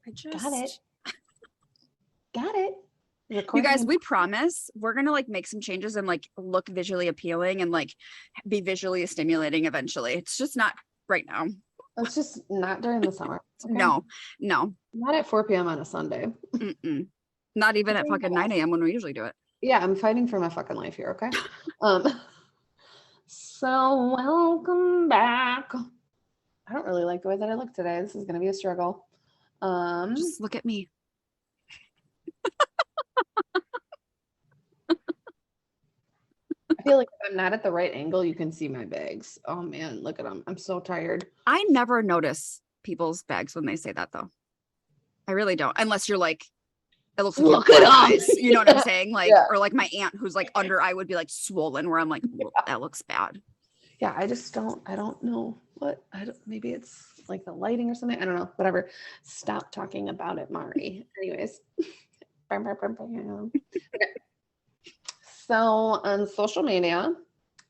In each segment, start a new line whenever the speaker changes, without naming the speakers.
Got it. Got it.
You guys, we promise we're going to like make some changes and like look visually appealing and like be visually stimulating eventually. It's just not right now.
It's just not during the summer.
Okay? No.
Not at 4 p.m. on a Sunday.
Mm-mm. Not even at fucking 9 a.m. when we usually do it.
Yeah, I'm fighting for my fucking life here, okay? So welcome back. I don't really like the way that I look today. This is going to be a struggle.
Just look at me.
I feel like if I'm not at the right angle, you can see my bags. Oh man, look at them. I'm so tired.
I never notice people's bags when they say that though. I really don't. Unless you're like, it looks like
look at
eyes. You know what I'm saying? Like, or like my aunt who's like under eye would be like swollen where I'm like, that looks bad.
Yeah, I don't know what, maybe it's like the lighting or something. I don't know, whatever. Stop talking about it, Mari. Anyways. Okay. So on social media,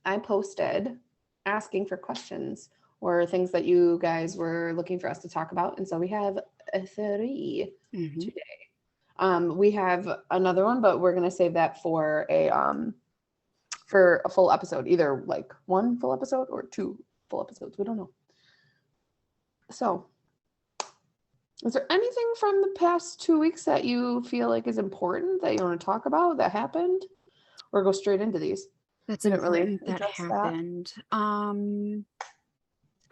I posted asking for questions or things that you guys were looking for us to talk about. And so we have 3 today. We have another one, but we're going to save that for a full episode, either like 1 full episode or 2 full episodes. We don't know. So is there anything from the past 2 weeks that you feel like is important that you want to talk about that happened? Or go straight into these?
That's important that happened. I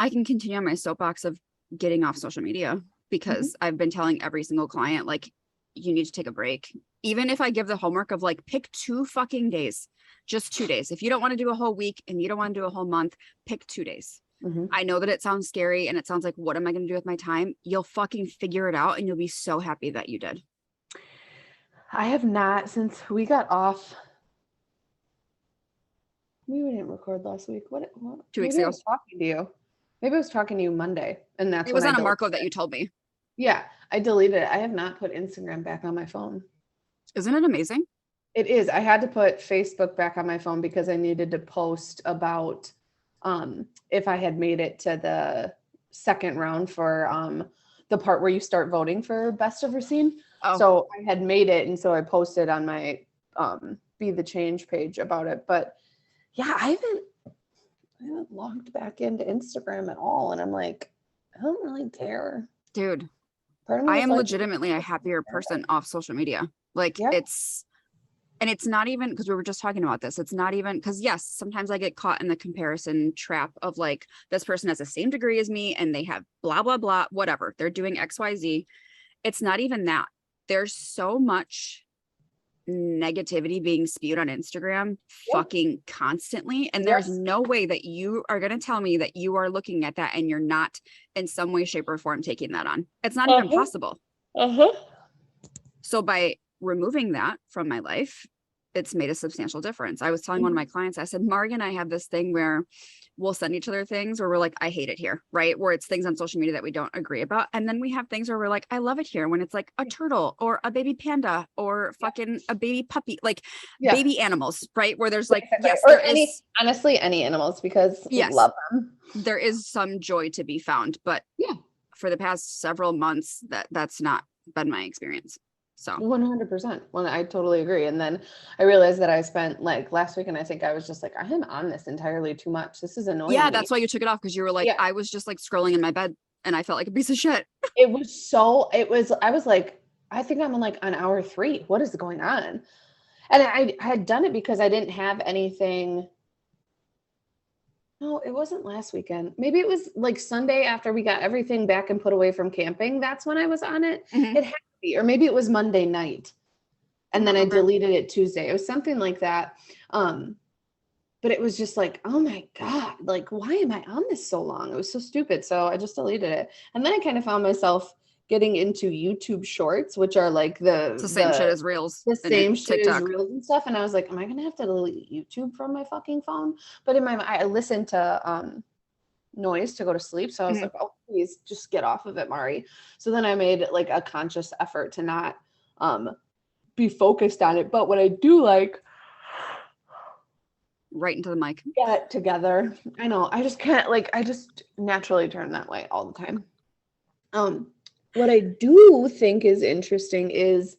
can continue on my soapbox of getting off social media because I've been telling every single client, like, you need to take a break. Even if I give the homework of like, pick 2 fucking days, just 2 days. If you don't want to do a whole week and you don't want to do a whole month, pick 2 days. I know that it sounds scary and it sounds like, what am I going to do with my time? You'll fucking figure it out and you'll be so happy that you did.
I have not, since we got off. Maybe we didn't record last week. What
2 weeks ago.
I was talking to you. Maybe I was talking to you Monday, and that's
it was on a Marco that you told me.
Yeah, I deleted it. I have not put Instagram back on my phone.
Isn't it amazing?
It is. I had to put Facebook back on my phone because I needed to post about if I had made it to the second round for the part where you start voting for best of Racine. Oh. So I had made it, and so I posted on my Be the Change page about it. But yeah, I haven't logged back into Instagram at all, and I'm like, I don't really care,
dude. I am legitimately a happier person off social media. Like it's not even because we were just talking about this. It's not even because yes, sometimes I get caught in the comparison trap of like, this person has the same degree as me and they have blah, blah, blah, whatever. They're doing XYZ. It's not even that. There's so much negativity being spewed on Instagram fucking constantly. And there's no way that you are going to tell me that you are looking at that and you're not in some way, shape, or form taking that on. It's not even possible. So by removing that from my life, it's made a substantial difference. I was telling one of my clients, I said, Margie and I have this thing where we'll send each other things where we're like, I hate it here, right? Where it's things on social media that we don't agree about. And then we have things where we're like, I love it here, when it's like a turtle or a baby panda or fucking a baby puppy, like baby animals, right? Where there's like, yes,
or honestly, any animals, because we love them.
There is some joy to be found, but for the past several months, that's not been my experience. So
100%. Well, I totally agree. And then I realized that I spent like last week, and I think I was just like, I am on this entirely too much. This is annoying.
Yeah, that's why you took it off, because you were like, I was just like scrolling in my bed and I felt like a piece of shit.
I was like, I think I'm on hour 3. What is going on? And I had done it because I didn't have anything. No, it wasn't last weekend. Maybe it was like Sunday after we got everything back and put away from camping. That's when I was on it. It had to be, or maybe it was Monday night. And then I deleted it Tuesday. It was something like that. But it was just like, oh my God, like, why am I on this so long? It was so stupid. So I just deleted it. And then I kind of found myself getting into YouTube shorts, which are like the
same shit as Reels.
The same shit as Reels and stuff. And I was like, am I going to have to delete YouTube from my fucking phone? But in my mind, I listened to noise to go to sleep. So I was like, oh, please just get off of it, Mari. So then I made like a conscious effort to not be focused on it. But what I do like,
right into the mic,
get together. I know, I just can't, like, I just naturally turn that way all the time. what I do think is interesting is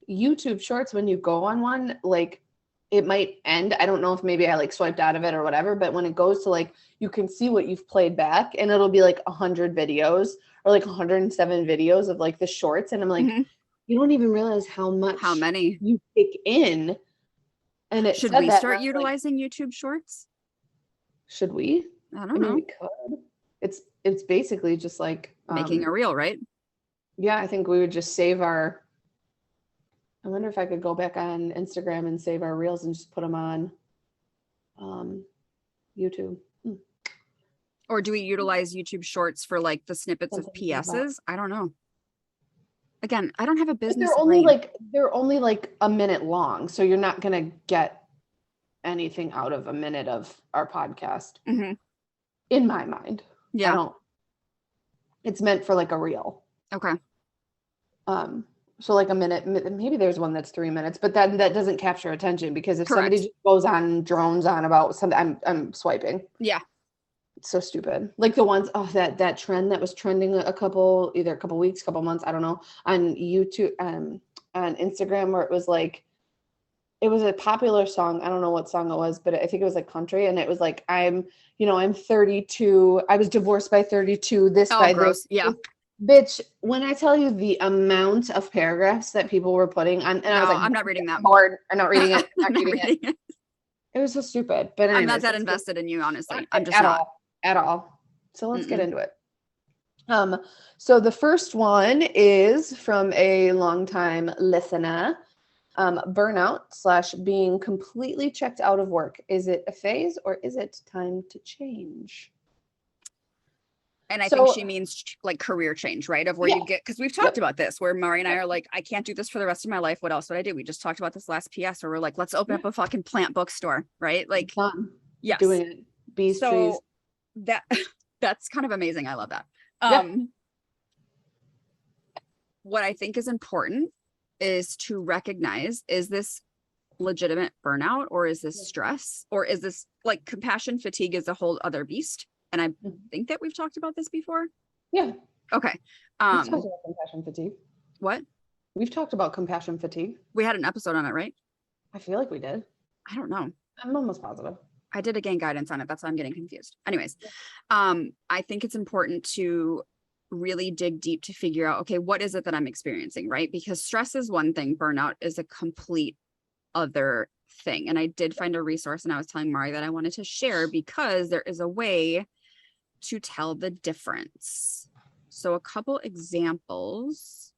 YouTube Shorts. When you go on one, like it might end. I don't know if maybe I like swiped out of it or whatever, but when it goes to like, you can see what you've played back and it'll be like 100 videos or like 107 videos of like the shorts. And I'm like, you don't even realize how
many
you take in. And it
should
said
we
that,
start utilizing YouTube Shorts?
Should we?
I don't know.
We could. It's basically just like
making a reel, right?
Yeah, I think we would just save our. I wonder if I could go back on Instagram and save our reels and just put them on YouTube.
Or do we utilize YouTube Shorts for like the snippets of PSs? I don't know. Again, I don't have a business.
They're only like a minute long, so you're not gonna get anything out of a minute of our podcast. In my mind. Yeah. It's meant for like a reel.
Okay.
So like a minute, maybe there's one that's 3 minutes, but that doesn't capture attention because if somebody just goes on drones on about something, I'm swiping.
Yeah.
It's so stupid. Like the ones, that trend that was trending either a couple weeks, couple months, I don't know, on YouTube, on Instagram, where it was like, it was a popular song. I don't know what song it was, but I think it was like country. And it was like, I'm 32. I was divorced by 32. Gross.
Yeah.
Bitch, when I tell you the amount of paragraphs that people were putting on, and I was like,
I'm not reading that.
Bored. I'm not reading it. I'm not reading it. It was so stupid. But anyways,
I'm not that invested in you, honestly. I'm just
at all. So let's get into it. So the first one is from a longtime listener. Burnout / being completely checked out of work. Is it a phase or is it time to change?
And I think she means like career change, right? Of where you get, because we've talked about this, where Mari and I are like, I can't do this for the rest of my life. What else would I do? We just talked about this last PS where we're like, let's open up a fucking plant bookstore, right? Like, yes.
Doing it. Bees, trees.
That's kind of amazing. I love that. What I think is important is to recognize, is this legitimate burnout or is this stress or is this like compassion fatigue is a whole other beast? And I think that we've talked about this before.
Yeah.
Okay.
We've talked about compassion fatigue.
What?
We've talked about compassion fatigue.
We had an episode on it, right?
I feel like we did.
I don't know.
I'm almost positive.
I did a gain guidance on it. That's why I'm getting confused. Anyways, I think it's important to really dig deep to figure out, okay, what is it that I'm experiencing, right? Because stress is one thing, burnout is a complete other thing. And I did find a resource and I was telling Mari that I wanted to share because there is a way to tell the difference. So a couple examples.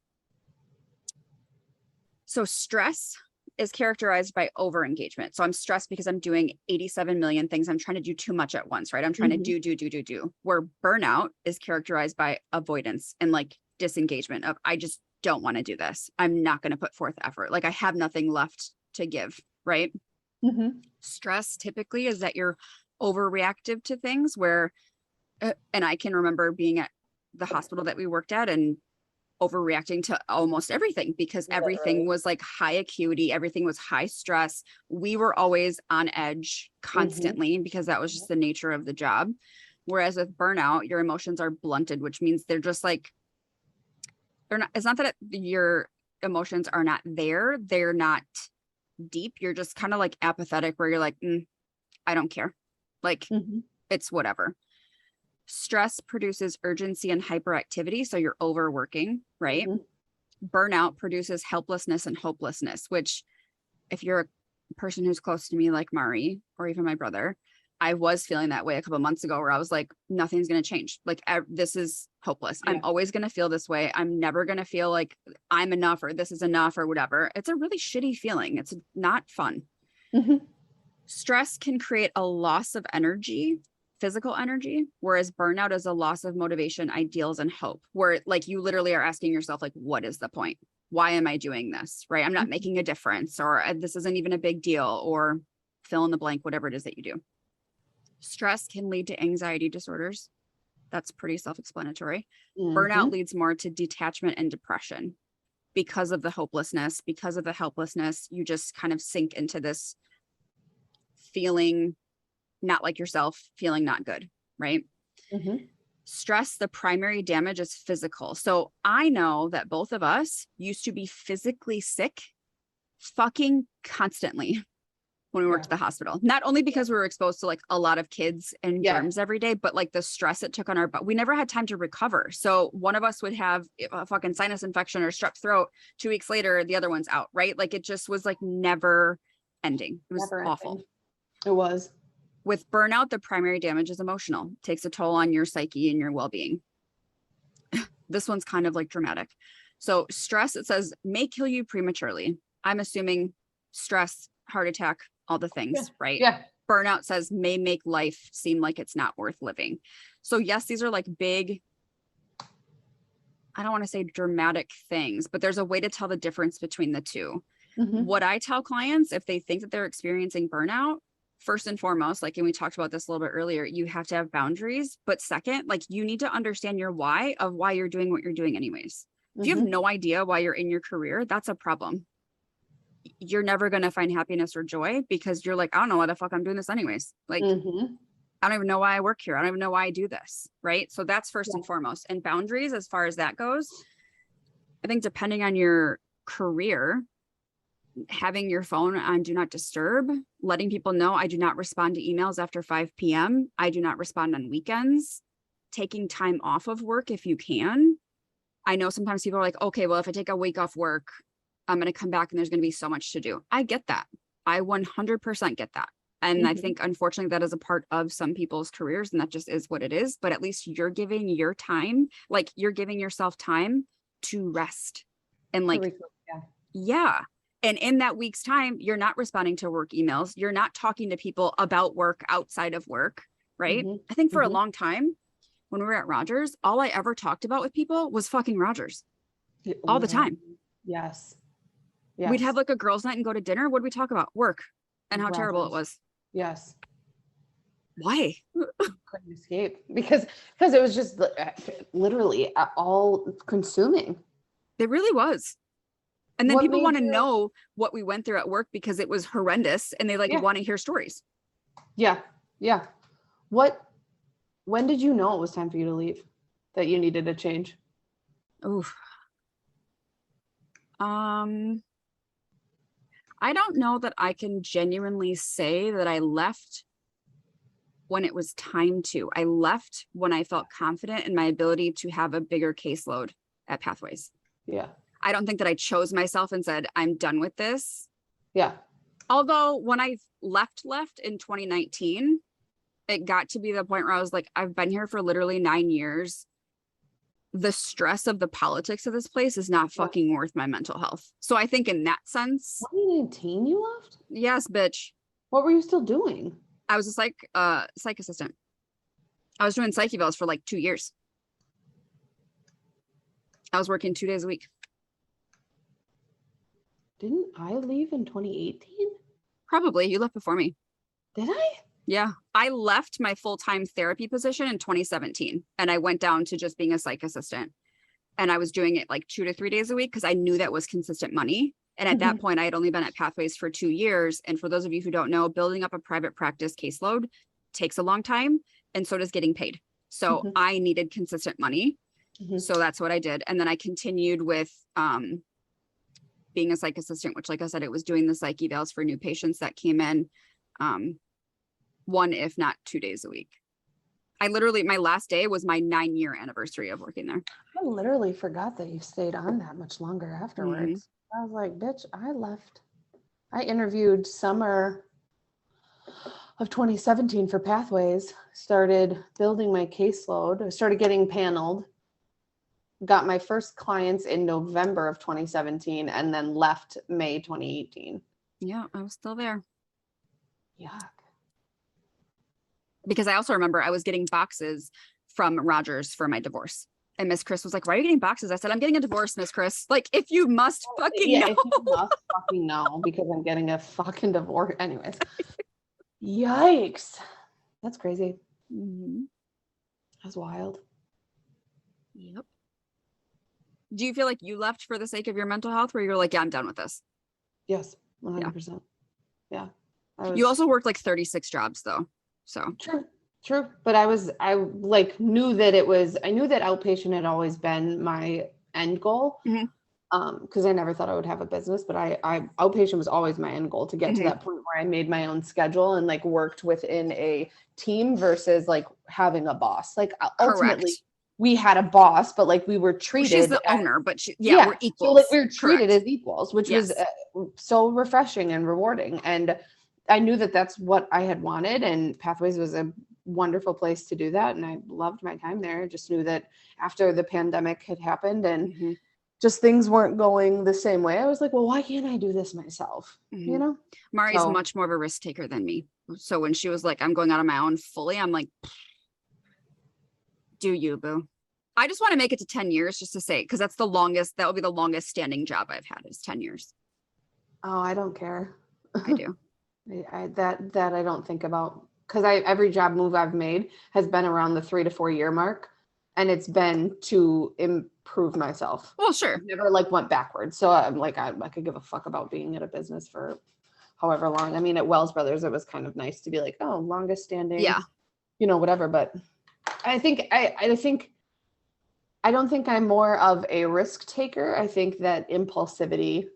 So stress is characterized by over engagement. So I'm stressed because I'm doing 87 million things. I'm trying to do too much at once, right? I'm trying to do. Where burnout is characterized by avoidance and like disengagement of, I just don't want to do this. I'm not going to put forth effort. Like I have nothing left to give, right? Stress typically is that you're overreactive to things where, and I can remember being at the hospital that we worked at and overreacting to almost everything because everything was like high acuity, everything was high stress. We were always on edge constantly because that was just the nature of the job. Whereas with burnout, your emotions are blunted, which means they're just like, they're not, it's not that your emotions are not there, they're not deep. You're just kind of like apathetic where you're like, I don't care. Like it's whatever. Stress produces urgency and hyperactivity. So you're overworking, right? Burnout produces helplessness and hopelessness, which if you're a person who's close to me, like Mari, or even my brother, I was feeling that way a couple of months ago where I was like, nothing's going to change. Like this is hopeless. I'm always going to feel this way. I'm never going to feel like I'm enough or this is enough or whatever. It's a really shitty feeling. It's not fun. Stress can create a loss of energy, physical energy, whereas burnout is a loss of motivation, ideals, and hope, where like you literally are asking yourself, like, what is the point? Why am I doing this? Right? I'm not making a difference, or this isn't even a big deal, or fill in the blank, whatever it is that you do. Stress can lead to anxiety disorders. That's pretty self-explanatory. Burnout leads more to detachment and depression because of the hopelessness, because of the helplessness. You just kind of sink into this feeling not like yourself, feeling not good, right? stress, the primary damage is physical. So I know that both of us used to be physically sick fucking constantly when we worked at the hospital, not only because we were exposed to like a lot of kids and germs every day, but like the stress it took on our, but we never had time to recover. So one of us would have a fucking sinus infection or strep throat. 2 weeks later, the other one's out, right? Like it just was like never ending. It was awful.
It was.
With burnout, the primary damage is emotional. It takes a toll on your psyche and your well-being. This one's kind of like dramatic. So stress, it says, may kill you prematurely. I'm assuming stress, heart attack, all the things, right?
Yeah.
Burnout says may make life seem like it's not worth living. So yes, these are like big, I don't want to say dramatic things, but there's a way to tell the difference between the two. What I tell clients, if they think that they're experiencing burnout, first and foremost, like, and we talked about this a little bit earlier, you have to have boundaries. But second, like you need to understand your why of why you're doing what you're doing anyways. If you have no idea why you're in your career, that's a problem. You're never going to find happiness or joy because you're like, I don't know why the fuck I'm doing this anyways. Like, I don't even know why I work here. I don't even know why I do this. Right. So that's first and foremost. And boundaries, as far as that goes, I think depending on your career, having your phone on do not disturb, letting people know I do not respond to emails after 5 p.m. I do not respond on weekends, taking time off of work if you can. I know sometimes people are like, okay, well, if I take a week off work, I'm going to come back and there's going to be so much to do. I get that. I 100% get that. And I think, unfortunately, that is a part of some people's careers, and that just is what it is. But at least you're giving your time, like you're giving yourself time to rest and like, And in that week's time, you're not responding to work emails. You're not talking to people about work outside of work, right? I think for a long time, when we were at Rogers, all I ever talked about with people was fucking Rogers all the time.
Yes.
We'd have like a girls' night and go to dinner. What did we talk about? Work and how terrible it was.
Yes.
Why?
Couldn't escape because it was just literally all consuming.
It really was. And then people want to know what we went through at work because it was horrendous and they like want to hear stories. Yeah.
Yeah. When did you know it was time for you to leave? That you needed a change?
Oof. I don't know that I can genuinely say that I left when it was time to. I left when I felt confident in my ability to have a bigger caseload at Pathways.
Yeah.
I don't think that I chose myself and said, I'm done with this.
Yeah.
Although when I left in 2019, it got to be the point where I was like, I've been here for literally 9 years. The stress of the politics of this place is not fucking worth my mental health. So I think in that sense.
2019 you left?
Yes, bitch.
What were you still doing?
I was a psych assistant. I was doing psych evals for like 2 years. I was working 2 days a week.
Didn't I leave in 2018?
Probably. You left before me.
Did I?
Yeah. I left my full-time therapy position in 2017 and I went down to just being a psych assistant. And I was doing it like 2 to 3 days a week because I knew that was consistent money. And at that point, I had only been at Pathways for 2 years. And for those of you who don't know, building up a private practice caseload takes a long time. And so does getting paid. So I needed consistent money. So that's what I did. And then I continued with being a psych assistant, which, like I said, it was doing the psych evals for new patients that came in 1, if not 2 days a week. I literally, my last day was my 9-year anniversary of working there.
I literally forgot that you stayed on that much longer afterwards. I was like, bitch, I left. I interviewed summer of 2017 for Pathways, started building my caseload. I started getting paneled, got my first clients in November of 2017, and then left May 2018.
Yeah, I was still there.
Yuck.
Because I also remember I was getting boxes from Rogers for my divorce. And Miss Chris was like, why are you getting boxes? I said, I'm getting a divorce, Miss Chris. Like, if you must fucking know.
If you must fucking know, because I'm getting a fucking divorce. Anyways. Yikes. That's crazy. That's wild.
Yep. Do you feel like you left for the sake of your mental health, where you're like, yeah, I'm done with this?
Yes, 100%. Yeah.
You also worked like 36 jobs though. So
True. But I like knew that I knew that outpatient had always been my end goal.
Mm-hmm.
Because I never thought I would have a business, but I outpatient was always my end goal, to get to that point where I made my own schedule and like worked within a team versus like having a boss. Like ultimately we had a boss, but like we were treated.
She's the owner, but we're equals.
So like we were treated as equals, which was so refreshing and rewarding. And I knew that that's what I had wanted, and Pathways was a wonderful place to do that. And I loved my time there. I just knew that after the pandemic had happened and just things weren't going the same way, I was like, well, why can't I do this myself? You know,
Mari's much more of a risk taker than me. So when she was like, I'm going out on my own fully, I'm like, do you, boo? I just want to make it to 10 years just to say, because that will be the longest standing job I've had, is 10 years.
Oh, I don't care.
I do.
that I don't think about, because every job move I've made has been around the 3 to 4 year mark, and it's been to improve myself.
Well, sure.
I've never like went backwards. So I'm like, I could give a fuck about being at a business for however long. I mean, at Wells Brothers, it was kind of nice to be like, oh, longest standing, whatever. But I don't think I'm more of a risk taker. I think that impulsivity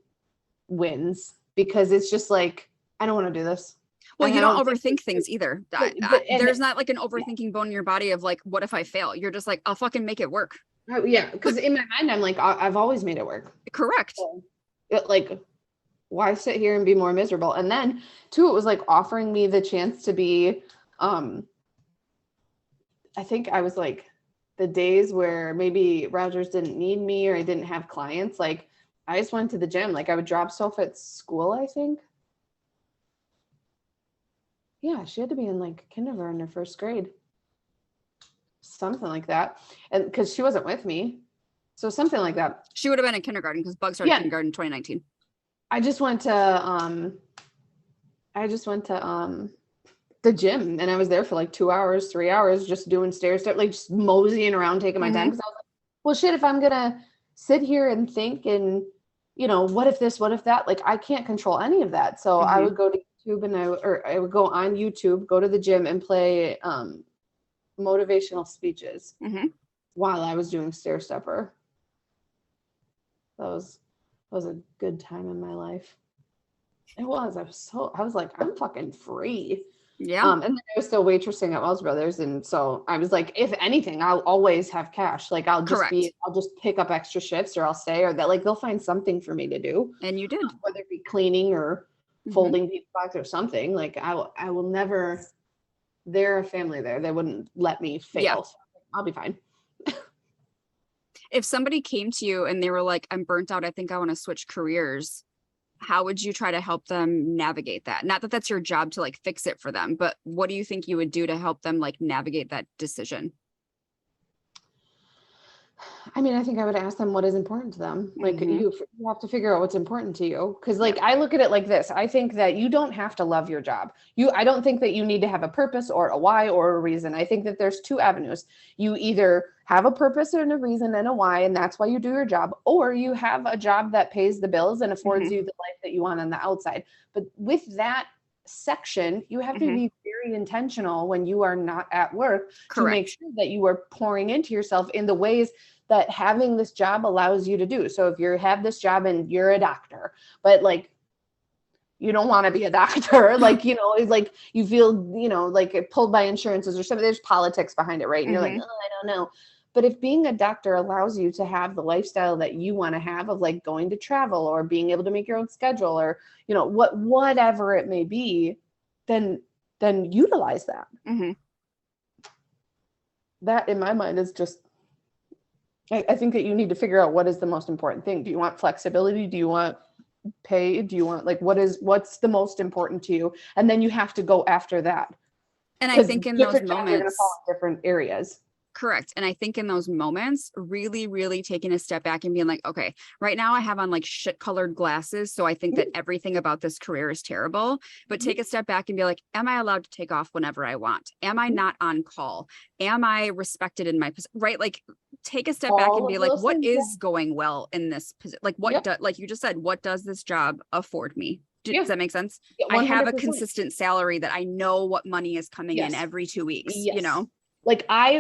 wins, because it's just like, I don't want to do this.
Well, you don't overthink things either. There's not like an overthinking bone in your body of like, what if I fail? You're just like, I'll fucking make it work.
Oh, yeah, because in my mind, I'm like, I've always made it work.
Correct.
So, like, why sit here and be more miserable? And then, too, it was like offering me the chance to be, I think I was like, the days where maybe Rogers didn't need me or I didn't have clients, like, I just went to the gym. Like, I would drop Soph at school, I think. Yeah, she had to be in like kindergarten or first grade. Something like that. And because she wasn't with me. So something like that.
She would have been in kindergarten, because Bug started kindergarten in 2019.
I just went to the gym, and I was there for like 2 hours, 3 hours, just doing stair step, like just moseying around, taking my time. Because I was like, well, shit, if I'm gonna sit here and think and, what if this, what if that? Like, I can't control any of that. So I would go to YouTube and I would go on YouTube, go to the gym and play motivational speeches while I was doing stair stepper. That was a good time in my life. It was. I was like, I'm fucking free.
Yeah.
And then I was still waitressing at Wells Brothers, and so I was like, if anything, I'll always have cash. Like, I'll just pick up extra shifts, or I'll stay, or that, like, they'll find something for me to do.
And you did,
whether it be cleaning or folding pizza box or something. Like, I will never. They're a family there. They wouldn't let me fail. Yeah. So I'll be fine.
If somebody came to you and they were like, I'm burnt out, I think I want to switch careers, how would you try to help them navigate that? Not that that's your job to like fix it for them, but what do you think you would do to help them like navigate that decision?
I mean, I think I would ask them what is important to them. Like, you have to figure out what's important to you. Cause like, I look at it like this. I think that you don't have to love your job. I don't think that you need to have a purpose or a why or a reason. I think that there's two avenues. You either have a purpose and a reason and a why, and that's why you do your job, or you have a job that pays the bills and affords you the life that you want on the outside. But with that section, you have to be very intentional when you are not at work to make sure that you are pouring into yourself in the ways that having this job allows you to do. So if you have this job and you're a doctor, but like, you don't want to be a doctor, like, it's like you feel, like pulled by insurances or something, there's politics behind it, right? And you're like, oh, I don't know. But if being a doctor allows you to have the lifestyle that you want to have of like going to travel or being able to make your own schedule or, whatever it may be, then utilize that. That in my mind is just, I think that you need to figure out what is the most important thing. Do you want flexibility? Do you want pay? Do you want what's the most important to you? And then you have to go after that.
And I think in those moments,
you're going to fall in different areas.
Correct. And I think in those moments, really, really taking a step back and being like, okay, right now I have on like shit colored glasses. So I think that everything about this career is terrible, but take a step back and be like, am I allowed to take off whenever I want? Am I not on call? Am I respected in my position? Right? Like take a step back and be like, what is going well in this position? Like what like you just said, what does this job afford me? Does that make sense?
Yeah,
I have a consistent salary that I know what money is coming in
Yes.
every 2 weeks,
Yes.
you know?
Like I